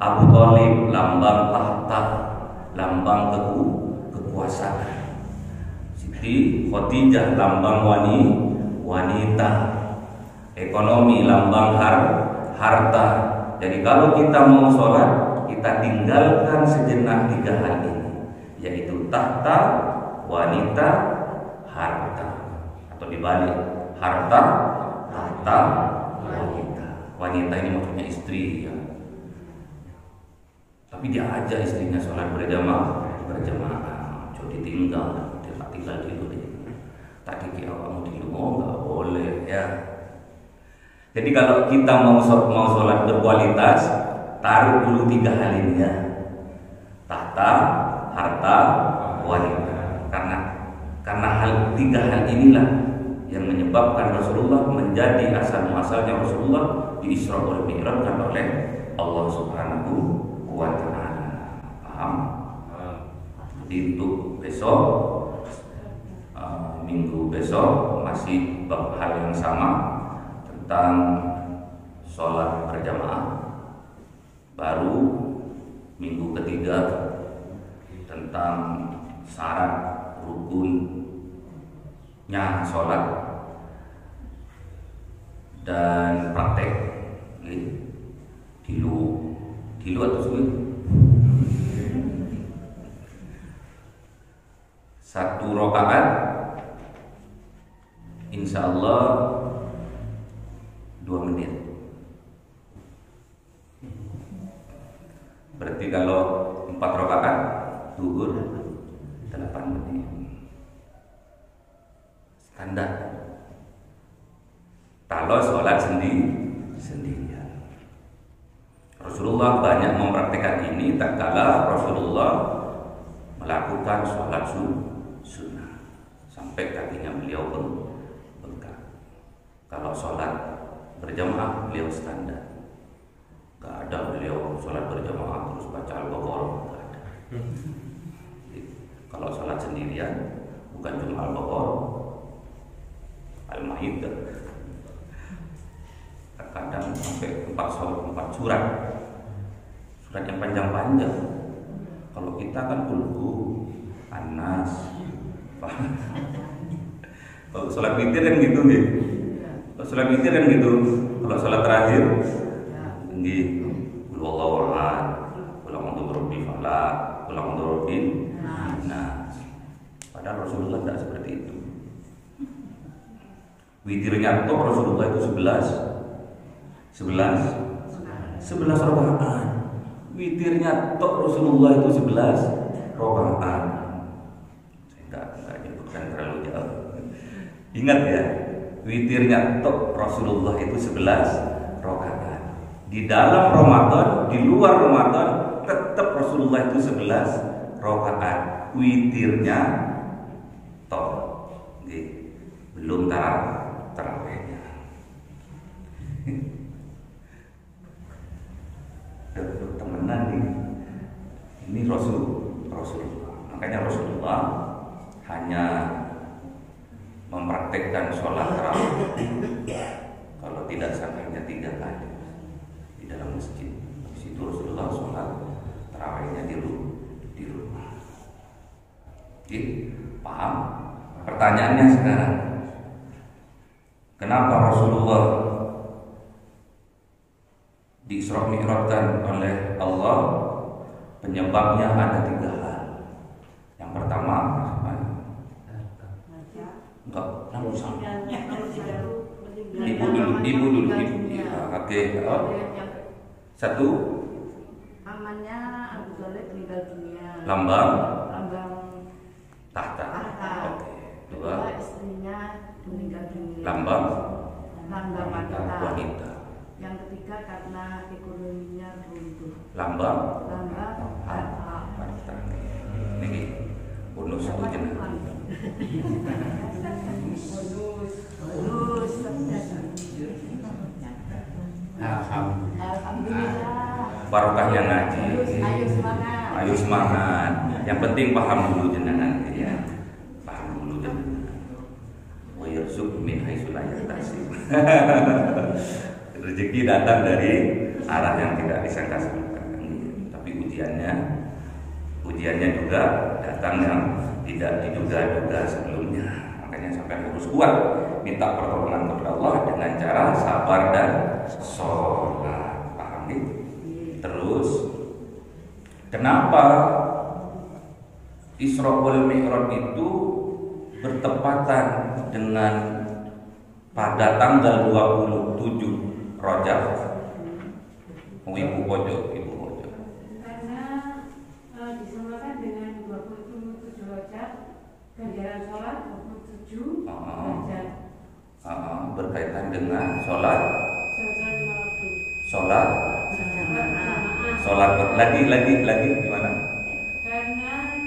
Abu Thalib lambang tahta, lambang kekuasaan. Siti Khadijah lambang wanita. Ekonomi lambang harta. Jadi kalau kita mau sholat, kita tinggalkan sejenak tiga hal ini, yaitu tahta, wanita, harta. Atau dibalik, harta, tahta, wanita. Wanita ini maksudnya istri ya. Tapi dia ajak istrinya sholat berjamaah. Coba ditinggal, dia tak tinggal dulu deh. Tadi kira kamu di rumah nggak boleh ya. Jadi kalau kita mau sholat berkualitas, taruh dulu tiga hal ini ya. Tahta, harta, wanita. Karena tiga hal inilah yang menyebabkan Rasulullah menjadi asal muasalnya Rasulullah di Isra wal Mi'rajkan oleh Allah Subhanahu wa taala. Paham? Jadi untuk besok, minggu besok masih bab hal yang sama tentang sholat berjamaah. Baru minggu ketiga tentang syarat rukun sholat dan praktek dilu atau suwi satu rakaat insya Allah 2 menit. Berarti kalau 4 rakaat zuhur 8 menit. Standar. Kalau sholat sendirian. Rasulullah banyak mempraktikkan ini tak kala Rasulullah melakukan sholat sunnah sampai kakinya beliau bengkak. Kalau sholat berjamaah beliau standar, gak ada beliau sholat berjamaah terus baca Al-Baqarah, gak ada. Kalau sholat sendirian bukan cuma Al-Baqarah, Al-Maidah, kadang sampai 4 surat yang panjang-panjang. Kalau kita kan Qul An-Nas. Kalau sholat witir kan gitu nih. Kalau sholat witir kan gitu. Kalau sholat terakhir nggih Qul Huwallahu Ahad, Qul A'udzu Birabbil Falaq, Qul A'udzu Birabbin Nas. Padahal Rasulullah tidak seperti itu. Witirnya toh Rasulullah itu 11 rakaat. Witirnya toh Rasulullah itu 11 rakaat. Saya enggak nyebutkan terlalu jauh. Ingat ya, witirnya toh Rasulullah itu 11 rakaat. Di dalam Ramadan, di luar Ramadan tetap Rasulullah itu 11 rakaat. Witirnya toh belum tarawihnya. Temenan nih, ini Rasulullah. Makanya Rasulullah hanya mempraktekkan sholat tarawih kalau tidak sampainya 3 kali di dalam masjid. Di situ Rasulullah sholat tarawihnya di rumah. Oke, paham? Pertanyaannya sekarang, kenapa Rasulullah di-Isra Mi'rajkan oleh Allah? Penyebabnya ada 3 hal. Yang pertama, ibu dulu. Oke. Satu, namanya Abu Thalib meninggal dunia. Lambang Tahta. Oke. 2, istrinya meninggal dunia. Lambang wanita. Yang ketiga karena ekonominya runtuh. Lambang harta. Niki bonus satu jeneng. Bonus. Alhamdulillah. Barokahnya ngaji. Ayo semangat. Yang penting paham dulu jenengan ya. Paham dulu jenengan. Wa yarzuq min haitsu la yahtasib. Rezeki datang dari arah yang tidak disangka-sangka. Tapi ujiannya juga datang yang tidak diduga-duga sebelumnya. Makanya sampai harus kuat minta pertolongan kepada Allah dengan cara sabar dan sholat. Paham nih? Terus kenapa Isra wal Mi'raj itu bertepatan dengan pada tanggal 27 Rajab? Ibu pojok. Karena disamakan dengan 27 Rajab, ganjaran sholat 27 Rajab. Berkaitan dengan sholat lagi gimana? Karena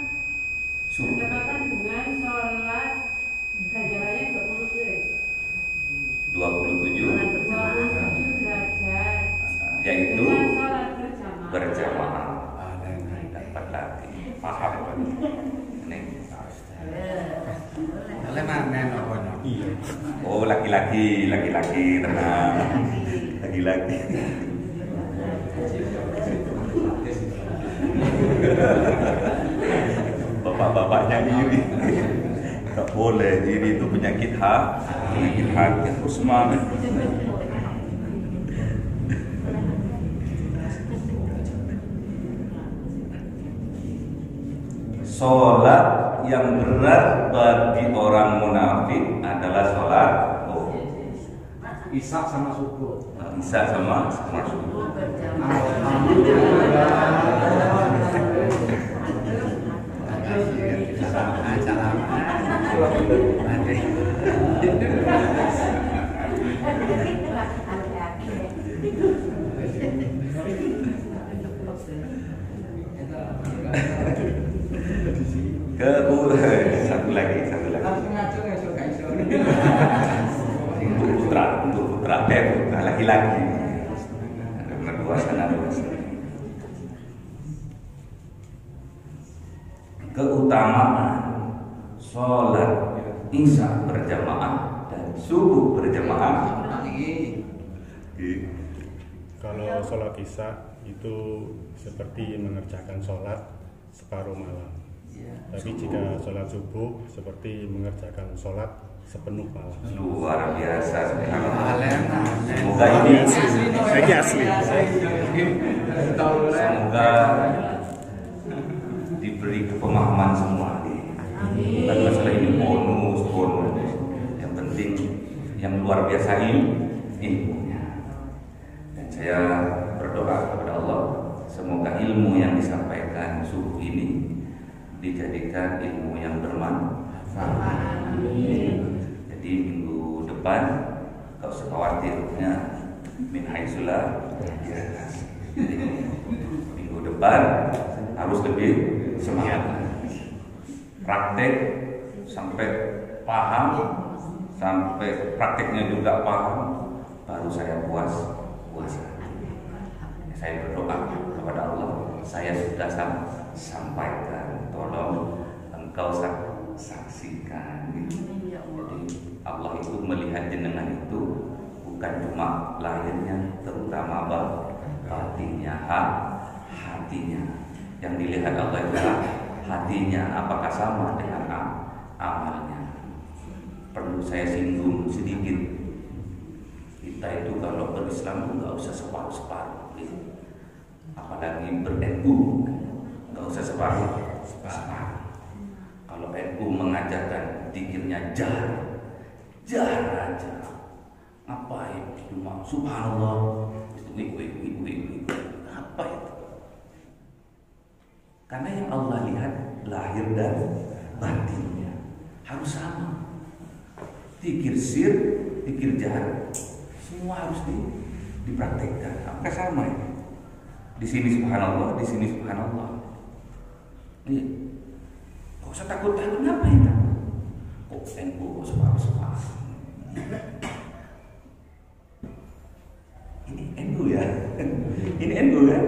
bertepatan dengan sholat ganjarannya 27 derajat, yaitu dengan sholat berjamaah. Dapat lagi paham kan? Ini. Oh laki-laki tenang. Laki-laki. Bapak-bapaknya ini nggak boleh. Jadi itu penyakit hati harus semangat. Sholat yang berat bagi orang munafik adalah sholat Isya sama subuh. Isya sama subuh. Satu lagi. Untuk putra laki-laki. Karena dua sana. Keutamaan sholat isya berjamaah dan subuh berjamaah. Kalau sholat isya itu seperti mengerjakan sholat separuh malam. Tapi jika sholat subuh seperti mengerjakan sholat sepenuh malam. Luar biasa. Semoga ini asli. Semoga diberi pemahaman semua. Bukan masalah ini bonus. Yang penting yang luar biasa ilmunya. Dan saya berdoa kepada Allah, semoga ilmu yang disampaikan subuh ini dijadikan ilmu yang bermanfaat. Jadi minggu depan gak usah khawatirnya min haitsulah ya. Minggu depan harus lebih semangat. Praktek sampai paham, sampai prakteknya juga paham, baru saya puasa. Saya berdoa kepada Allah, saya sudah sampaikan, tolong engkau saksikan. Jadi Allah itu melihat jenengan itu bukan cuma lahirnya, terutama batinnya, hatinya. Yang dilihat Allah adalah hatinya, apakah sama dengan amalnya. Perlu saya singgung sedikit. Kita itu kalau berislam itu nggak usah separuh-separuh. Apalagi ber-NU nggak usah separuh. Kalau NU mengajarkan zikirnya jar aja. Ngapain cuma subhanallah itu apa itu? Karena yang Allah lihat lahir dan batinnya harus sama. Zikir sir, zikir jar, semua harus dipraktekkan. Apakah sama ini? Di sini subhanallah, di sini subhanallah. Nih, kok usah takut ngapain takut? Kok NU separuh-separuh? Ini NU ya, ini NU ya.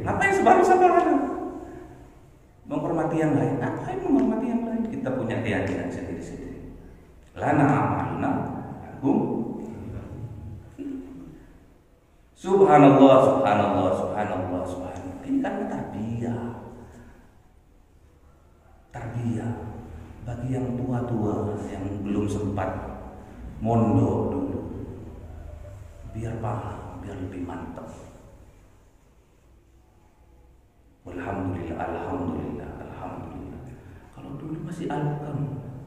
Ngapain separuh-separuh? Menghormati yang lain. Ngapain menghormati yang lain? Kita punya keyakinan sendiri-sendiri. Lana amalna, hukum. Subhanallah. Ini kan tarbiyah bagi yang tua-tua yang belum sempat mondok dulu, biar paham, biar lebih mantap. Alhamdulillah. Kalau dulu masih alhamdulillah.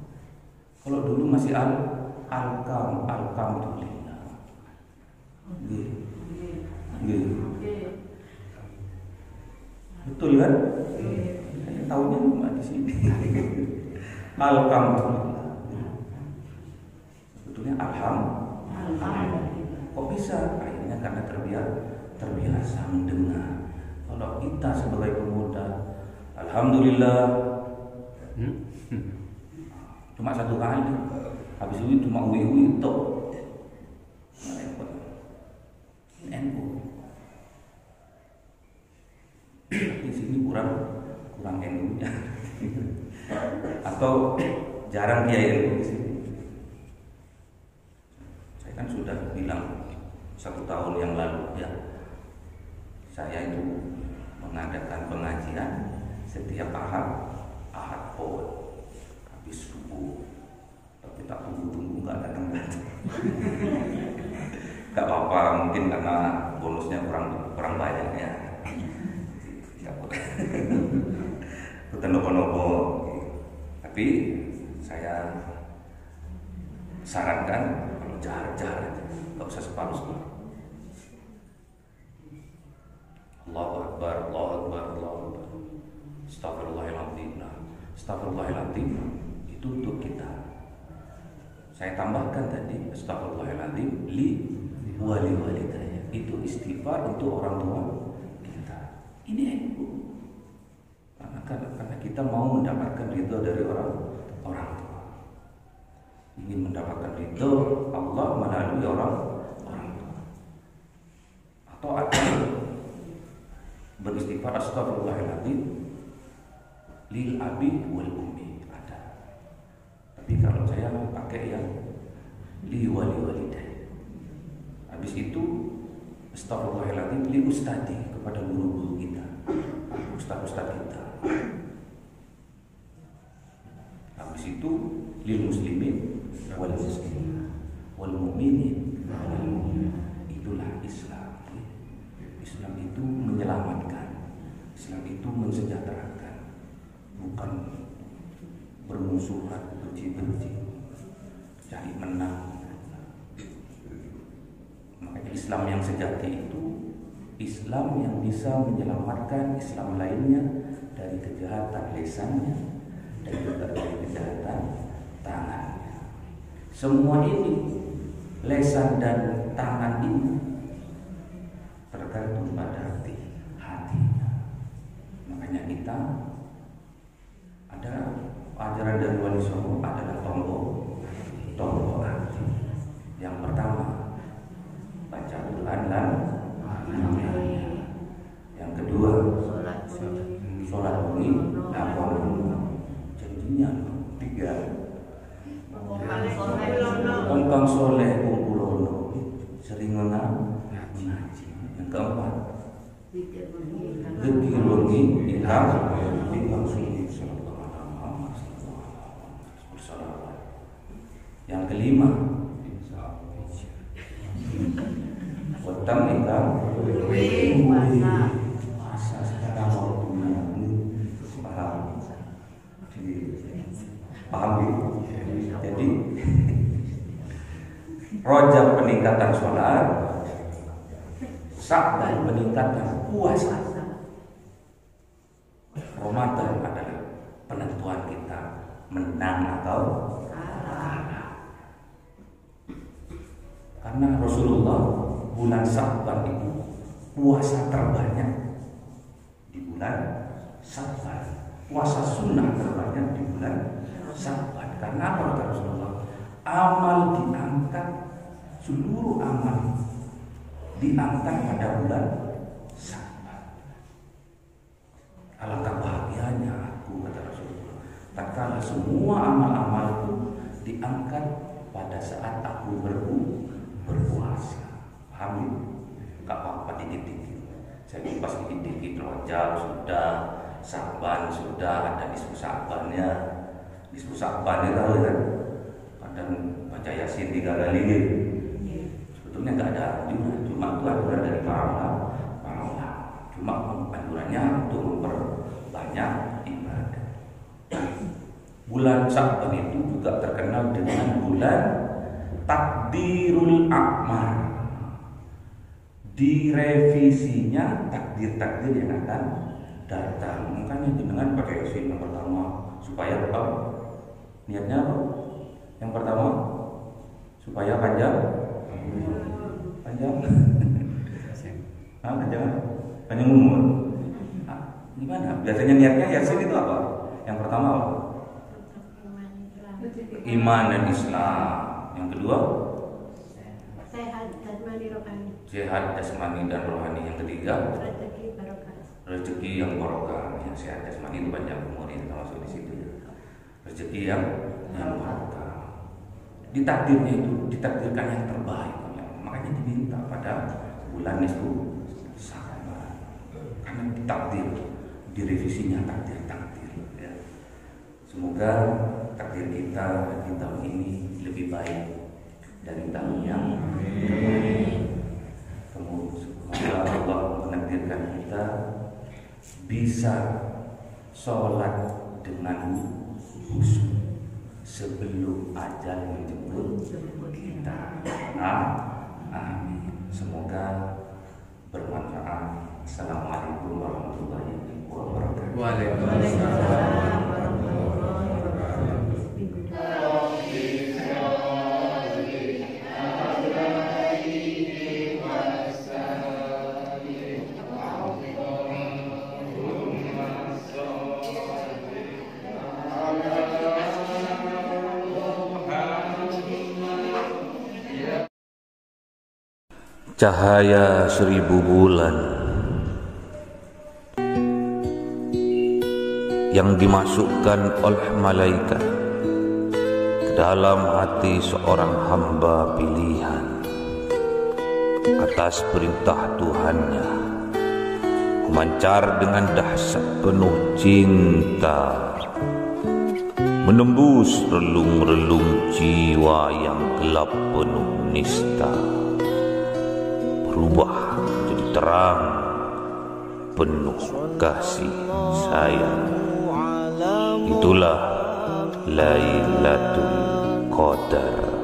Betul kan? Saya tahunya cuma di sini. Alhamdulillah. Sebetulnya alhamdulillah. Kok bisa? Akhirnya karena terbiasa mendengar. Kalau kita sebagai pemuda, alhamdulillah, cuma satu kali. Habis itu cuma ui itu. NU. Di sini kurang NU-nya. Atau jarang kiai NU di sini. Saya kan sudah bilang 1 tahun yang lalu ya, saya itu mengadakan pengajian setiap ahad pol habis subuh Gak apa-apa, mungkin karena bonusnya kurang banyak ya. Bukan nopo-nopo. Tapi saya sarankan kalau jar-jar nggak usah separuh-separuh. Allahu Akbar, Allahu Akbar, Allahu Akbar. Astagfirullahaladzim. Nah, astagfirullahaladzim itu untuk kita. Saya tambahkan tadi astagfirullahaladzim li wali walidayya. Itu istighfar untuk orang tua kita. Ini ilmu. Karena kita mau mendapatkan ridho dari orang tua. Ingin mendapatkan ridho Allah melalui orang tua. Atau ada beristighfar astagfirullahaladzim lil abi wal ummi, ada. Tapi kalau saya pakai yang li wali walidayya. Habis itu astagfirullahaladzim li ustadi, kepada guru-guru kita, ustaz-ustaz kita. Habis itu lil muslimin wal muslimin wal mu'minin wal mu'minat. Itulah Islam. Islam itu menyelamatkan. Islam itu mensejahterakan, bukan bermusuhan, benci-benci, cari menang. Makanya Islam yang sejati itu Islam yang bisa menyelamatkan Islam lainnya dari kejahatan lisannya dan juga dari kejahatan tangannya. Semua ini, lisan dan tangan ini, tergantung pada hatinya. Makanya kita ada ajaran dari Wali Songo adalah tombol hati. Yang pertama baca Quran dan yang kedua sholat bunyi janjinya. Tiga Ongkang soleh kumpulono sering ngaji. Yang keempat zikir wengi ilham sunni sallallahu alaihi wasallam. Yang kelima Wetang ikam puasa secara waktunya. Paham gitu? Jadi Rajab peningkatan sholat, Sya'ban peningkatan puasa, Ramadan adalah penentuan kita menang atau kalah. Karena Rasulullah bulan Sya'ban itu puasa terbanyak di bulan Sya'ban. Puasa sunnah terbanyak di bulan Sya'ban. Karena apa kata Rasulullah? Amal diangkat, seluruh amal diangkat pada bulan Sya'ban. Alangkah bahagianya aku, kata Rasulullah, tatkala semua amal-amalku diangkat pada saat aku berpuasa. Paham? Gak apa-apa dikit-dikit. Saya pas dikit-dikit Rajab sudah, Sya'ban sudah, ada nisfu Sya'bannya. Nisfu Sya'bannya tahu kan? Kadang baca Yasin 3 kali gitu. Sebetulnya nggak ada anjuran, cuma itu anjuran dari para ulama. Cuma anjurannya untuk memperbanyak ibadah. Bulan Sya'ban itu juga terkenal dengan bulan takdirul a'mal. Direvisinya takdir-takdir yang akan datang. Makanya dengan pakai Yasin yang pertama supaya apa? Niatnya apa? Yang pertama supaya panjang. Panjang umur. Gimana? Biasanya niatnya Yasin itu apa? Yang pertama apa? Iman dan Islam. Yang kedua sehat jasmani dan rohani. Yang ketiga rezeki yang barokah. Yang sehat jasmani itu panjang umur, yang termasuk di situ ya. Rezeki yang barokah. Ditakdirnya itu ditakdirkan yang terbaik. Makanya diminta pada bulan nisfu Sya'ban. Karena ditakdir, direvisinya takdir-takdir ya. Semoga takdir kita di tahun ini lebih baik dari tahun yang kemarin. Semoga Allah menakdirkan kita bisa sholat dengan khusyuk sebelum ajal menjemput kita. Amin. Semoga bermanfaat. Assalamualaikum warahmatullahi wabarakatuh. Waalaikumsalam. Cahaya 1000 bulan yang dimasukkan oleh malaikat ke dalam hati seorang hamba pilihan atas perintah Tuhannya, memancar dengan dahsyat penuh cinta, menembus relung-relung jiwa yang gelap penuh nista, berubah menjadi terang penuh kasih sayang. Itulah Lailatul Qadar.